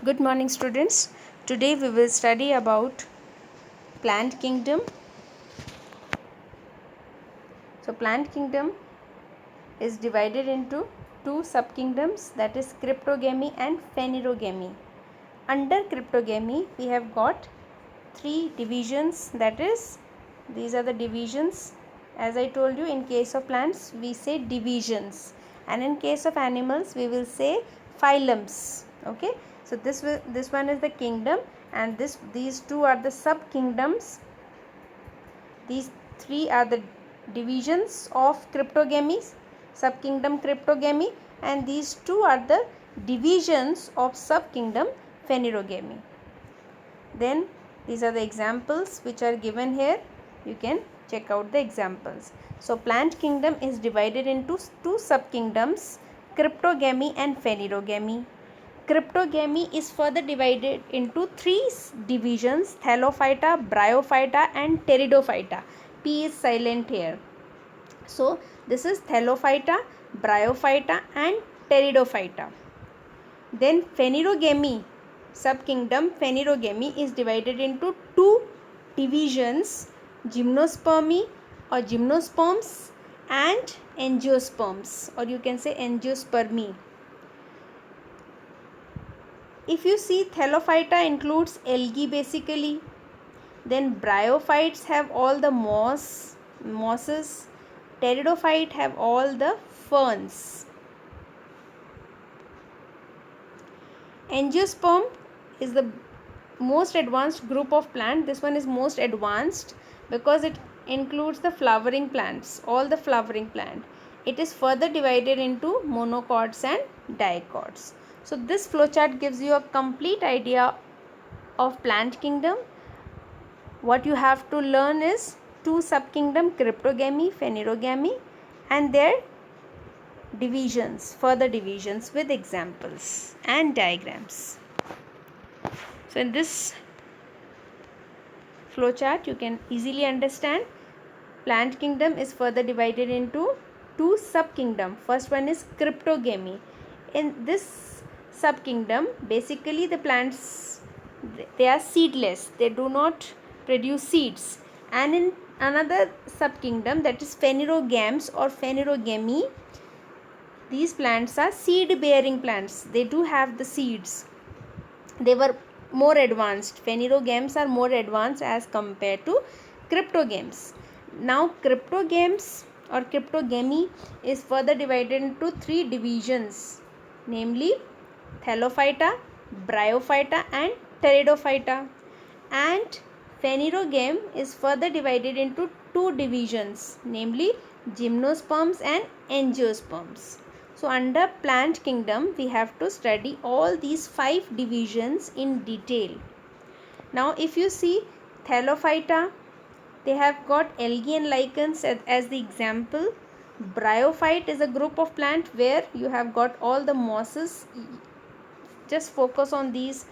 Good morning, students. Today we will study about plant kingdom. So plant kingdom is divided into two subkingdoms, that is cryptogamy and phanerogamy. Under cryptogamy we have got three divisions, that is these are the divisions. As I told you, in case of plants we say divisions, and in case of animals we will say phylums. Okay, so this one is the kingdom, and these two are the sub kingdoms. These three are the divisions of cryptogamy, subkingdom cryptogamy, and these two are the divisions of subkingdom phanerogamy. Then these are the examples which are given here. You can check out the examples. So plant kingdom is divided into two subkingdoms, cryptogamy and phanerogamy. Cryptogamy is further divided into three divisions: Thallophyta, Bryophyta and Pteridophyta. P is silent here. So this is Thallophyta, Bryophyta and Pteridophyta. Then phanerogamy, subkingdom phanerogamy is divided into two divisions: gymnospermy or gymnosperms and angiosperms, or you can say angiospermy. If you see, Thallophyta includes algae basically. Then bryophytes have all the mosses. Pteridophyte have all the ferns. Angiosperm is the most advanced group of plant. This one is most advanced because it includes the flowering plants, all the flowering plant. It is further divided into monocots and dicots. So this flowchart gives you a complete idea of plant kingdom. What you have to learn is two subkingdom, cryptogamy, phanerogamy, and their divisions, further divisions with examples and diagrams. So in this flowchart you can easily understand plant kingdom is further divided into two subkingdom. First one is cryptogamy. In this subkingdom, basically the plants, they are seedless, they do not produce seeds. And in another subkingdom, that is phanerogams or phanerogamy, these plants are seed bearing plants, they do have the seeds. They were more advanced. Phanerogams are more advanced as compared to cryptogams. Now cryptogams or cryptogamy is further divided into three divisions, namely Thallophyta, Bryophyta and Pteridophyta. And phanerogam is further divided into two divisions, namely gymnosperms and angiosperms. So under plant kingdom we have to study all these five divisions in detail. Now if you see Thallophyta, they have got algae and lichens as the example. Bryophyte is a group of plant where you have got all the mosses. Just focus on these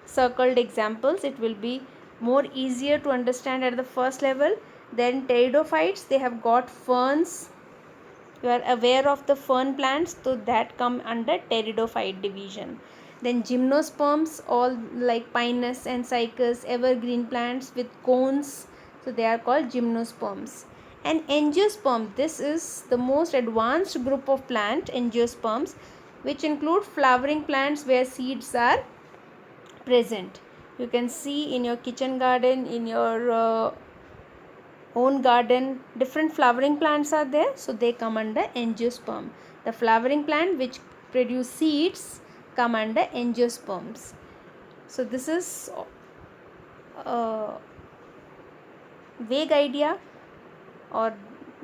circled examples, it will be more easier to understand at the first level. Then pteridophytes, they have got ferns. You are aware of the fern plants, so that come under pteridophyte division. Then gymnosperms, all like pinus and cycas, evergreen plants with cones, so they are called gymnosperms. And angiosperm, this is the most advanced group of plant, angiosperms, which include flowering plants where seeds are present. You can see in your kitchen garden, in your own garden, different flowering plants are there, so they come under angiosperm. The flowering plant which produce seeds come under angiosperms. So this is a vague idea or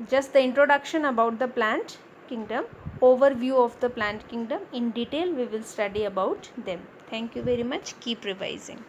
just the introduction about the plant kingdom, overview of the plant kingdom. In detail we will study about them. Thank you very much. Keep revising.